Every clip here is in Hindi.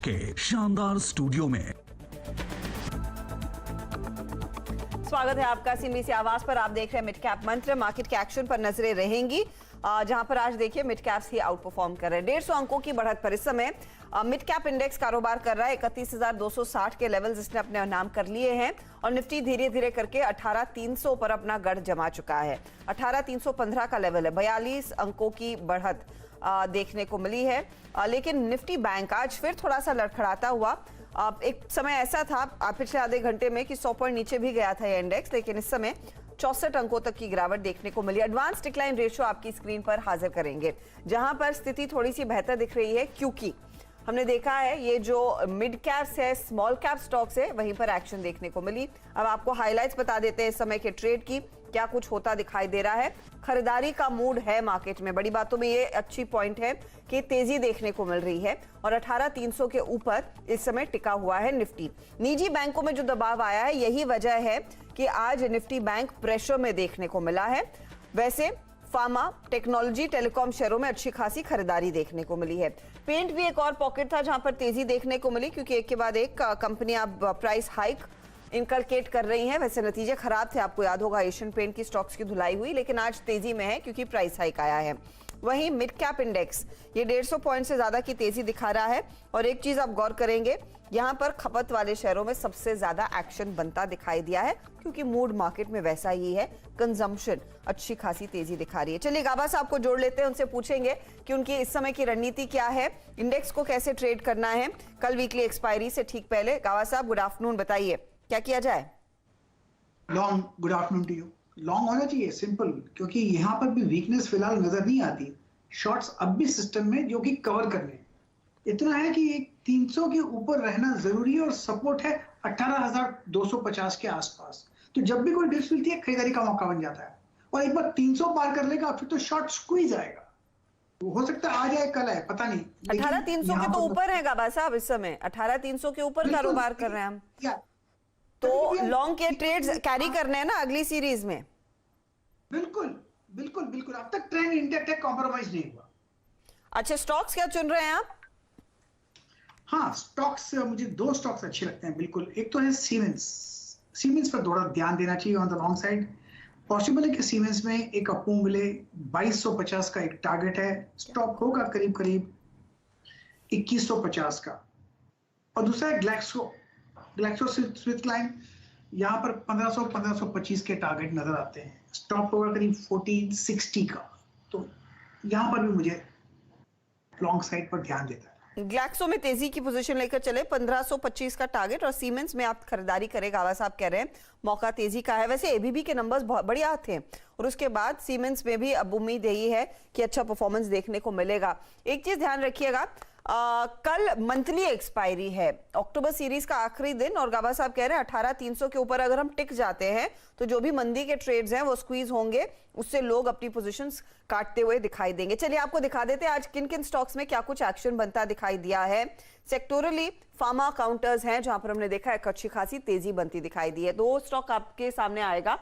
के शानदार स्टूडियो में स्वागत है आपका सीबीसी आवाज पर। आप देख रहे हैं मिड कैप मंत्र। मार्केट के एक्शन पर नजरें रहेंगी, जहां पर आज देखिए मिड कैप्स ही आउट परफॉर्म कर रहे हैं। 150 अंकों की बढ़त पर इस समय मिड कैप इंडेक्स कारोबार कर रहा है। 31,260 के लेवल्स इसने अपने नाम कर लिए हैं और निफ्टी धीरे धीरे करके 18,300 पर अपना गढ़ जमा चुका है। 18,315 का लेवल है। 42 अंकों की बढ़त देखने को मिली है। लेकिन निफ्टी बैंक आज फिर थोड़ा सा लड़खड़ाता हुआ। एक समय ऐसा था पिछले आधे घंटे में कि 100 पॉइंट नीचे भी गया था ये इंडेक्स, लेकिन इस समय 64 अंकों तक की गिरावट देखने को मिली। एडवांस डिक्लाइन रेशियो आपकी स्क्रीन पर हाजिर करेंगे, जहां पर स्थिति थोड़ी सी बेहतर दिख रही है, क्योंकि हमने देखा है ये जो मिड कैप्स है, स्मॉल कैप स्टॉक्स है, वहीं पर एक्शन देखने को मिली। अब आपको हाइलाइट्स बता देते हैं इस समय के ट्रेड की, क्या कुछ होता दिखाई दे रहा है। खरीदारी का मूड है मार्केट में। बड़ी बातों में ये अच्छी पॉइंट है कि तेजी देखने को मिल रही है और 18,300 के ऊपर इस समय टिका हुआ है निफ्टी। निजी बैंकों में जो दबाव आया है, यही वजह है कि आज निफ्टी बैंक प्रेशर में देखने को मिला है। वैसे फार्मा, टेक्नोलॉजी, टेलीकॉम शेयरों में अच्छी खासी खरीदारी देखने को मिली है। पेंट भी एक और पॉकेट था जहां पर तेजी देखने को मिली, क्योंकि एक के बाद एक कंपनियां प्राइस हाइक इनकलकेट कर रही हैं। वैसे नतीजे खराब थे, आपको याद होगा एशियन पेंट की स्टॉक्स की धुलाई हुई, लेकिन आज तेजी में है क्योंकि प्राइस हाइक आया है। वहीं मिड कैप इंडेक्स ये 150 पॉइंट से ज्यादा की तेजी दिखा रहा है। और एक चीज आप गौर करेंगे, यहां पर खपत वाले शेयरों में सबसे ज्यादा एक्शन बनता दिखाई दिया है, क्योंकि मूड मार्केट में वैसा ही है। कंजम्पशन अच्छी खासी तेजी दिखा रही है। चलिए गाबा साहब को जोड़ लेते हैं, उनसे पूछेंगे कि उनकी इस समय की रणनीति क्या है, इंडेक्स को कैसे ट्रेड करना है कल वीकली एक्सपायरी से ठीक पहले। गाबा साहब गुड आफ्टरनून, बताइए क्या किया जाए। Long, good afternoon to you. Long होना चाहिए, सिंपल, क्योंकि यहाँ पर भी वीकनेस फिलहाल नजर नहीं आती। शॉर्ट्स अब भी सिस्टम में जो कि कवर करने इतना है कि 300 के ऊपर रहना जरूरी है और सपोर्ट है 18,250 के आसपास। तो जब भी कोई डिप्स मिलती है, खरीदारी का मौका बन जाता है। और एक बार 300 पार कर लेगा फिर तो शॉर्ट स्क्वीज आएगा। हो सकता है आ जाए, कल है, पता नहीं। 18,300 के तो ऊपर है गाबा साहब इस समय। 18,300 के ऊपर कारोबार कर रहे हैं हम, तो लॉन्ग के ट्रेड्स कैरी करने हैं ना अगली सीरीज में। बिल्कुल बिल्कुल बिल्कुल, अब तक ट्रेंड इंटेक्ट है, कॉम्प्रोमाइज नहीं हुआ। अच्छा, स्टॉक्स क्या चुन रहे हैं आप? हाँ, स्टॉक्स, मुझे दो स्टॉक्स अच्छे लगते हैं बिल्कुल। एक तो है सीमेंस। सीमेंस पर थोड़ा ध्यान देना चाहिए on the long side. Possible है कि सीमेंस में एक अप मूव मिले। 2250 का एक टारगेट है। स्टॉक होगा करीब करीब 2150 का। और दूसरा है ग्लैक्सोस्मिथक्लाइन। यहाँ पर 1500-1525 के टारगेट नजर आते हैं। स्टॉप होगा करीब 1460 का। तो यहाँ पर भी मुझे लॉन्ग साइड पर ध्यान देता है। ग्लैक्सो में तेजी की पोजीशन लेकर चले, 1525 का टारगेट, और सीमेंस में आप खरीदारी करें। गावा साहब कह रहे हैं मौका तेजी का है। वैसे एबीबी के नंबर्स बहुत बढ़िया थे और उसके बाद सीमेंस में भी अब उम्मीद यही है कि अच्छा परफॉर्मेंस देखने को मिलेगा। एक चीज ध्यान रखिएगा, कल मंथली एक्सपायरी है, अक्टूबर सीरीज का आखिरी दिन, और गाबा साहब कह रहे हैं 18,300 के ऊपर अगर हम टिक जाते हैं तो जो भी मंदी के ट्रेड्स हैं वो स्क्वीज होंगे, उससे लोग अपनी पोजीशंस काटते हुए दिखाई देंगे। चलिए आपको दिखा देते हैं आज किन किन स्टॉक्स में क्या कुछ एक्शन बनता दिखाई दिया है। सेक्टोरली फार्मा काउंटर्स हैं जहां पर हमने देखा है अच्छी खासी तेजी बनती दिखाई दी है। दो स्टॉक आपके सामने आएगा।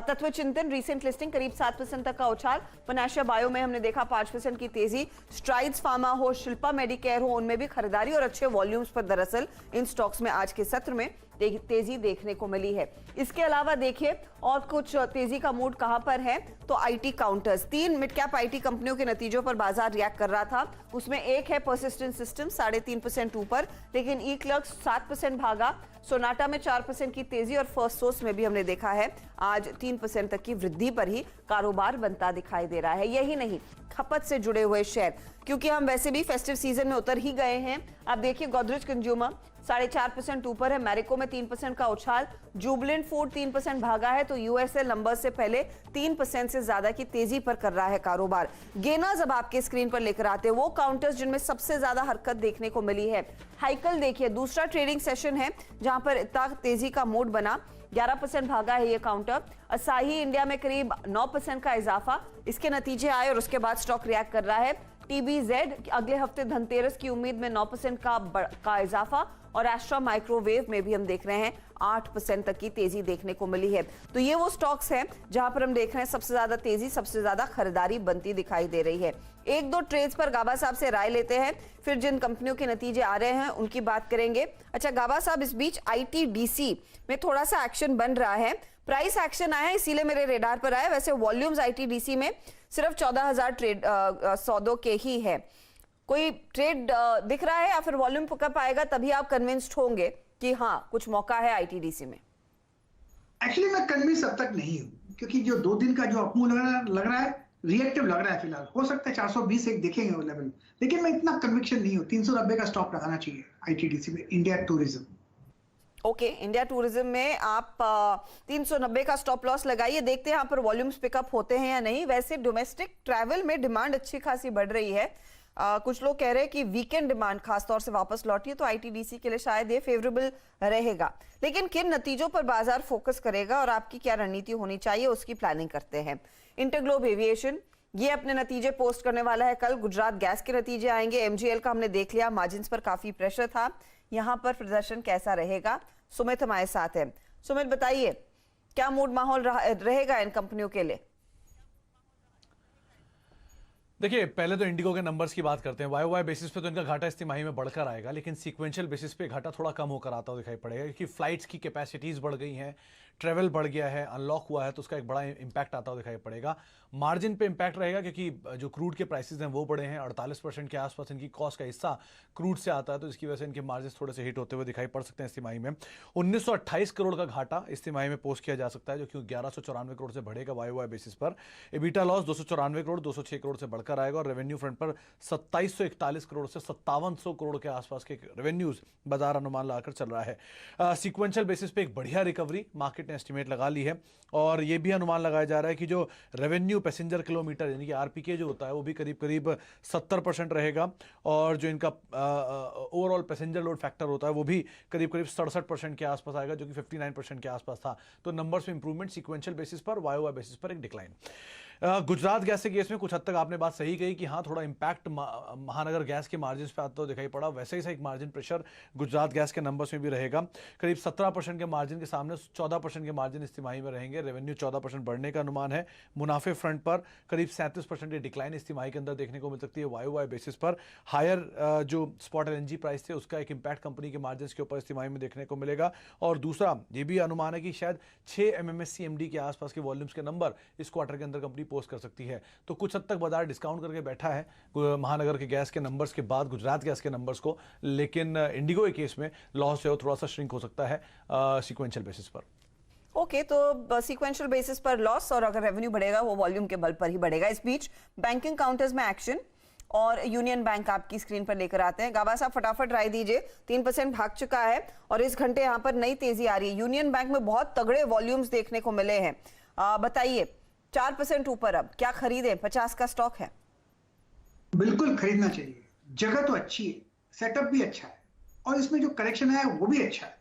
तत्व चिंतन रिसेंट लिस्टिंग करीब 7% तक का उछाल। पनाशिया बायो में हमने देखा 5% की तेजी। स्ट्राइड्स फार्मा हो, शिल्पा मेडिकेयर हो, उनमें भी खरीदारी और अच्छे वॉल्यूम्स पर दरअसल इन स्टॉक्स में आज के सत्र में तेजी देखने को मिली है। इसके अलावा देखिए और कुछ तेजी का मूड कहां पर है, तो IT counters, 3 mid cap IT कंपनियों के नतीजों पर बाजार रिएक्ट कर रहा था। उसमें एक है परसिस्टेंट सिस्टम 3.5% ऊपर, लेकिन ई क्लर्क्स 7% भागा। सोनाटा में 4% की तेजी और फर्स्ट सोर्स में भी हमने देखा है आज 3% तक की वृद्धि पर ही कारोबार बनता दिखाई दे रहा है। यही नहीं, खपत से जुड़े हुए शेयर, क्योंकि हम वैसे भी फेस्टिव सीजन में उतर ही गए हैं। आप देखिए गोदरेज कंज्यूमर 4.5% ऊपर है, मैरिको में 3% का उछाल, जुबलेंट फूड 3% भागा है, तो यूएसएल नंबर से पहले 3% से ज्यादा की तेजी पर कर रहा है कारोबार। गेनर्स अब आपके स्क्रीन पर लेकर आते हैं वो काउंटर्स जिनमें सबसे ज्यादा हरकत देखने को मिली है। हाइकल देखिए, दूसरा ट्रेडिंग सेशन है जहां पर इतना तेजी का मूड बना, 11% भागा है ये काउंटर। असाही इंडिया में करीब 9% का इजाफा, इसके नतीजे आए और उसके बाद स्टॉक रिएक्ट कर रहा है। TBZ अगले हफ्ते धनतेरस की उम्मीद में 9% का इजाफा, और एस्ट्रा माइक्रोवेव में भी हम देख रहे हैं 8% तक की तेजी देखने को मिली है। तो ये वो स्टॉक्स हैं जहां पर हम देख रहे हैं सबसे ज्यादा तेजी, सबसे ज्यादा खरीदारी बनती दिखाई दे रही है। एक दो ट्रेड्स पर गाबा साहब से राय लेते हैं, फिर जिन कंपनियों के नतीजे आ रहे हैं उनकी बात करेंगे। अच्छा गाबा साहब, इस बीच ITDC में थोड़ा सा एक्शन बन रहा है, प्राइस एक्शन आया इसीलिए मेरे रेडार पर आया। वैसे वॉल्यूम्स ITDC में सिर्फ 14,000 ट्रेड सौदों के ही है। कोई ट्रेड दिख रहा है या फिर वॉल्यूम पिकअप आएगा तभी आप कन्विंस्ड होंगे कि हाँ कुछ मौका है ITDC में? एक्चुअली मैं कन्विंस अब तक नहीं हूँ, क्योंकि जो 2 दिन का जो अपमूव लग रहा है, रिएक्टिव लग रहा है फिलहाल। हो सकता है 420 एक देखेंगे वो लेवल, लेकिन मैं इतना कन्विक्शन नहीं हूँ। 390 का स्टॉप लगाना चाहिए ITDC में, India tourism. Okay, India tourism में आप 390 का स्टॉप लॉस लगाइए। देखते हैं यहाँ पर वॉल्यूम्स पिकअप होते हैं या नहीं। वैसे डोमेस्टिक ट्रैवल में डिमांड अच्छी खासी बढ़ रही है। कुछ लोग कह रहे हैं कि वीकेंड डिमांड खासतौर से वापस लौटी है, तो ITDC के लिए शायद ये फेवरेबल रहेगा। लेकिन किन नतीजों पर बाजार फोकस करेगा और आपकी क्या रणनीति होनी चाहिए, उसकी प्लानिंग करते हैं। इंटरग्लोब एविएशन ये अपने नतीजे पोस्ट करने वाला है कल। गुजरात गैस के नतीजे आएंगे। MGL का हमने देख लिया, मार्जिन्स पर काफी प्रेशर था, यहाँ पर प्रदर्शन कैसा रहेगा? सुमित हमारे साथ है। सुमित बताइए, क्या मूड माहौल रहेगा इन कंपनियों के लिए? देखिए, पहले तो इंडिगो के नंबर्स की बात करते हैं। YOY बेसिस पे तो इनका घाटा इस तिमाही में बढ़कर आएगा, लेकिन सीक्वेंशियल बेसिस पे घाटा थोड़ा कम होकर आता हुआ दिखाई पड़ेगा, क्योंकि फ्लाइट्स की कैपेसिटीज बढ़ गई हैं, ट्रैवल बढ़ गया है, अनलॉक हुआ है, तो उसका एक बड़ा इंपैक्ट आता हुआ दिखाई पड़ेगा। मार्जिन पे इंपैक्ट रहेगा, क्योंकि जो क्रूड के प्राइसेस हैं वो बढ़े हैं। 48% के आसपास इनकी कॉस्ट का हिस्सा क्रूड से आता है, तो इसकी वजह से इनके मार्जिन थोड़े से हिट होते हुए दिखाई पड़ सकते हैं इस तिमाही में। 1928 करोड़ का घाटा इस तिमाही में पोस्ट किया जा सकता है, जो कि 1194 करोड़ से बढ़ेगा YOY बेसिस पर। एबिटा लॉस 294 करोड़ 206 करोड़ से बढ़कर आएगा, और रेवेन्यू फ्रंट पर 2741 करोड़ से 5700 करोड़ के आसपास के रेवेन्यूज बाजार अनुमान लगाकर चल रहा है। सीक्वेंशियल बेसिस पे एक बढ़िया रिकवरी मार्केट ने एस्टिमेट लगा ली है, और ये भी अनुमान लगाया जा रहा है कि जो रेवेन्यू पैसेंजर किलोमीटर यानी कि RPK जो होता है वो भी करीब करीब 70% रहेगा, और जो इनका ओवरऑल पैसेंजर लोड फैक्टर होता है वो भी करीब करीब 67% के आसपास आएगा, जो कि 59% के आसपास था। तो नंबर्स में इंप्रूवमेंट सीक्वेंशियल बेसिस पर, YOY बेसिस पर एक डिक्लाइन। गुजरात गैस के केस में कुछ हद तक आपने बात सही कही कि हाँ थोड़ा इंपैक्ट महानगर गैस के मार्जिन पे आता हुआ दिखाई पड़ा। वैसे ही एक मार्जिन प्रेशर गुजरात गैस के नंबर्स में भी रहेगा। करीब 17% के मार्जिन के सामने 14% के मार्जिन इस तिमाही में रहेंगे। रेवेन्यू 14% बढ़ने का अनुमान है। मुनाफे फ्रंट पर करीब 37% की डिक्लाइन इस तिमाही के अंदर देखने को मिल सकती है YOY बेसिस पर। हायर जो स्पॉट LNG प्राइस थे उसका एक इंपैक्ट कंपनी के मार्जिन के ऊपर इस तिमाही में देखने को मिलेगा। और दूसरा ये भी अनुमान है कि शायद 6 MMSC MD के आसपास के वॉल्यूम्स के नंबर इस क्वार्टर के अंदर कंपनी पोस्ट कर सकती है। तो कुछ हद तक बाजार डिस्काउंट करके बैठा है महानगर के गैस के नंबर्स के बाद गुजरात गैस के नंबर्स को, लेकिन इंडिगो के केस में लॉस जो है थोड़ा सा श्रिंक हो सकता है सीक्वेंशियल बेसिस पर। ओके, तो सीक्वेंशियल बेसिस पर लॉस, और अगर रेवेन्यू बढ़ेगा वो वॉल्यूम के बल पर ही बढ़ेगा। इस बीच बैंकिंग काउंटर्स में एक्शन, और यूनियन बैंक आपकी स्क्रीन पर लेकर आते हैं। गाबा साहब फटाफट राय दीजिए, 3% भाग चुका है और इस घंटे यहाँ पर नई तेजी आ रही है। यूनियन बैंक में बहुत तगड़े वॉल्यूम्स देखने को मिले हैं, बताइए 4% ऊपर, अब क्या खरीदें? 50 का स्टॉक है। बिल्कुल खरीदना चाहिए, जगह तो अच्छी है, सेटअप भी अच्छा है, और इसमें जो करेक्शन है वो भी अच्छा है।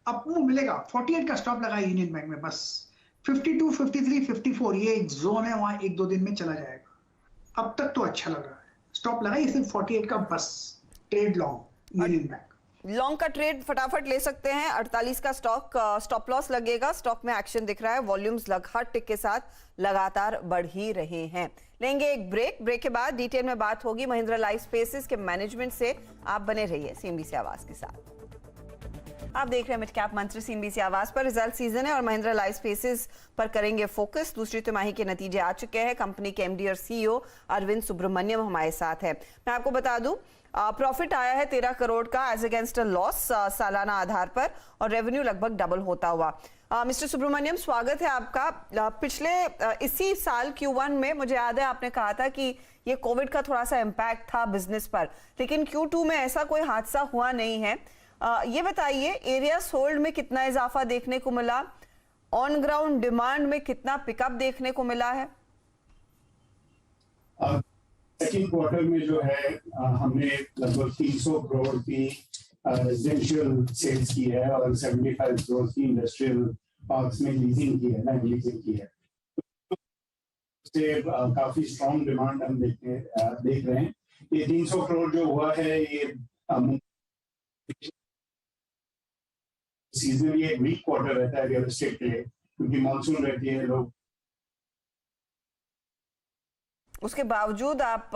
अब वो मिलेगा। 48 का स्टॉप लगा यूनियन बैंक में, बस 52, 53, 54 ये एक जोन है, वहां 1-2 दिन में चला जाएगा। अब तक तो अच्छा लग रहा है। स्टॉप लगाइए सिर्फ 48 का, बस trade long union bank. Long का ट्रेड फटाफट ले सकते हैं। 48 का स्टॉप लॉस लगेगा। स्टॉक में एक्शन दिख रहा है, वॉल्यूम्स हर टिक के साथ लगातार बढ़ ही रहे हैं। लेंगे एक ब्रेक के बाद डिटेल में बात होगी महिंद्रा लाइफ स्पेसेस के मैनेजमेंट से। आप बने रहिए CNBC आवाज के साथ। आप देख रहे हैं मिड कैप मंत्र CNBC आवाज पर। रिजल्ट सीजन है और महिंद्रा लाइफ स्पेसेस पर करेंगे फोकस। दूसरी तिमाही के नतीजे आ चुके हैं। कंपनी के MD और CEO अरविंद सुब्रमण्यम हमारे साथ है। मैं आपको बता दूं, प्रॉफिट आया है 13 करोड़ का एज अगेंस्ट अ लॉस सालाना आधार पर, और रेवेन्यू लगभग डबल होता हुआ। मिस्टर सुब्रमण्यम, स्वागत है आपका। पिछले इसी साल Q1 में मुझे याद है आपने कहा था कि ये कोविड का थोड़ा सा इम्पैक्ट था बिजनेस पर, लेकिन Q2 में ऐसा कोई हादसा हुआ नहीं है। ये बताइए, एरिया सोल्ड में कितना इजाफा देखने को मिला? ऑन ग्राउंड डिमांड में कितना पिकअप देखने को मिला है? सेकेंड क्वार्टर में जो है हमने लगभग 300 करोड़ की रेजिडेंशियल सेल्स की है और 75 करोड़ की इंडस्ट्रियल पार्क्स में लीजिंग की है, ना लीजिंग की है। से काफी स्ट्रॉन्ग डिमांड हम देख रहे हैं। ये 300 करोड़ जो हुआ है, ये सीजनली एक वीक क्वार्टर रहता है रियल एस्टेट के लिए, क्योंकि मानसून रहती है, लोग उसके बावजूद आप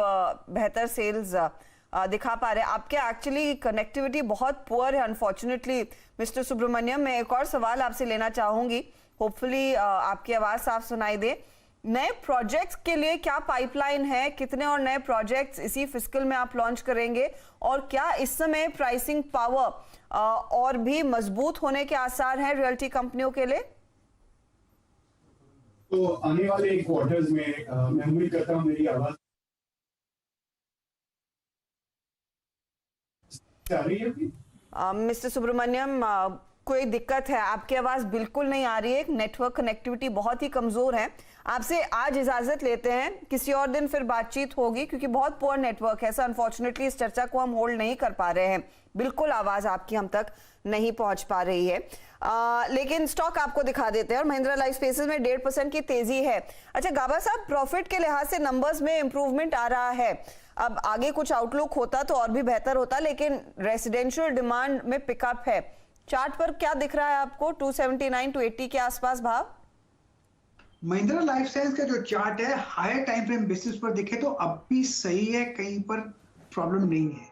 बेहतर सेल्स दिखा पा रहे हैं। आपके एक्चुअली कनेक्टिविटी बहुत पुअर है अनफॉर्चुनेटली। मिस्टर सुब्रमण्यम, मैं एक और सवाल आपसे लेना चाहूंगी, होपफुली आपकी आवाज साफ सुनाई दे। नए प्रोजेक्ट्स के लिए क्या पाइपलाइन है? कितने और नए प्रोजेक्ट्स इसी फिस्कल में आप लॉन्च करेंगे? और क्या इस समय प्राइसिंग पावर और भी मजबूत होने के आसार हैं रियल्टी कंपनियों के लिए? तो आने वाले क्वार्टर्स में मैं उम्मीद करता हूँ मेरी आवाज आ रही है। मिस्टर सुब्रमण्यम, कोई दिक्कत है? आपकी आवाज बिल्कुल नहीं आ रही है, नेटवर्क कनेक्टिविटी बहुत ही कमजोर है। आपसे आज इजाजत लेते हैं, किसी और दिन फिर बातचीत होगी, क्योंकि बहुत पुअर नेटवर्क है। ऐसा अनफॉर्चुनेटली इस चर्चा को हम होल्ड नहीं कर पा रहे हैं, बिल्कुल आवाज आपकी हम तक नहीं पहुंच पा रही है। लेकिन स्टॉक आपको दिखा देते हैं, और महिंद्रा लाइफ स्पेसेस में 1.5% की तेजी है। अच्छा गाबा साहब, प्रॉफिट के लिहाज से नंबर्स में इंप्रूवमेंट आ रहा है। अब आगे कुछ आउटलुक होता तो और भी बेहतर होता, लेकिन रेसिडेंशियल डिमांड में पिकअप है। चार्ट पर क्या दिख रहा है आपको? 279 to 80 के आसपास भाव। महिंद्रा लाइफ साइंस का जो चार्ट है हायर टाइम फ्रेम बेसिस पर देखे तो अब भी सही है, कहीं पर प्रॉब्लम नहीं है।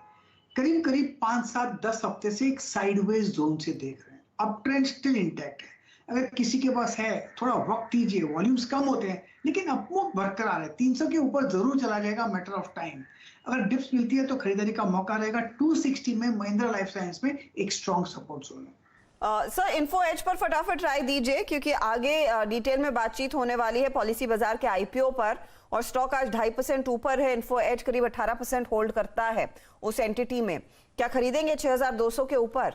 करीब करीब 5, 7, 10 हफ्ते से एक साइडवेज जोन से देख रहे हैं। अप ट्रेंड स्टिल इंटैक्ट है। अगर किसी के पास है, थोड़ा वक्त दीजिए, वॉल्यूम्स कम होते हैं लेकिन अपमूव बरकरार है। 300 के ऊपर जरूर चला जाएगा, मैटर ऑफ टाइम। अगर डिप्स मिलती है तो खरीदारी का मौका रहेगा। 260 में महिंद्रा लाइफ साइंस में एक स्ट्रॉन्ग सपोर्ट जोन है। सर इन्फो एज पर फटाफट राय दीजिए, क्योंकि आगे डिटेल में बातचीत होने वाली है पॉलिसी बाजार के आईपीओ पर, और स्टॉक आज 2.5% ऊपर है। इन्फो एज करीब 18% होल्ड करता है उस एंटिटी में। क्या खरीदेंगे 6200 के ऊपर?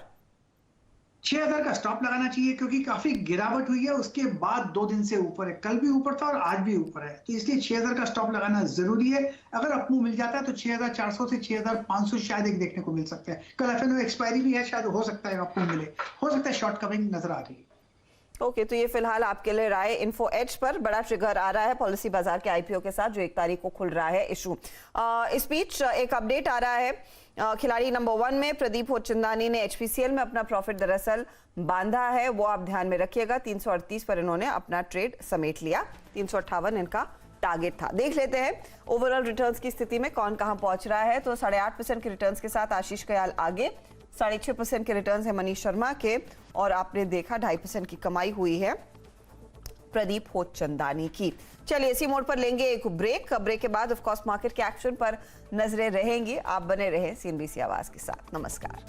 6000 का स्टॉप लगाना चाहिए, क्योंकि काफी गिरावट हुई है उसके बाद 2 दिन से ऊपर है। कल भी ऊपर था और आज भी ऊपर है, तो इसलिए 6000 का स्टॉप लगाना जरूरी है। अगर अपमूव मिल जाता है तो 6400 से 6500 शायद एक देखने को मिल सकता है। कल एफएनओ एक्सपायरी भी है, शायद हो सकता है अपमूव मिले, हो सकता है शॉर्ट कवरिंग नजर आ रही है। ओके, तो ये फिलहाल आपके लिए राय। इन्फो एज पर बड़ा ट्रिगर आ रहा है पॉलिसी बाजार के आईपीओ के साथ, जो 1 तारीख को खुल रहा है इशू। इस बीच एक अपडेट आ रहा है, खिलाड़ी नंबर 1 में प्रदीप होचंदानी ने एचपीसीएल में अपना प्रॉफिट दरअसल बांधा है, वो आप ध्यान में रखिएगा। 338 पर इन्होंने अपना ट्रेड समेट लिया। 358 इनका टारगेट था। देख लेते हैं ओवरऑल रिटर्न्स की स्थिति में कौन कहां पहुंच रहा है। तो 8.5% के रिटर्न्स के साथ आशीष कयाल आगे, 6.5% के रिटर्न्स है मनीष शर्मा के, और आपने देखा 2.5% की कमाई हुई है प्रदीप होचंदानी की। चलिए इसी मोड पर लेंगे एक ब्रेक के बाद ऑफ कोर्स मार्केट के एक्शन पर नजरें रहेंगी। आप बने रहे सीएनबीसी आवाज के साथ। नमस्कार।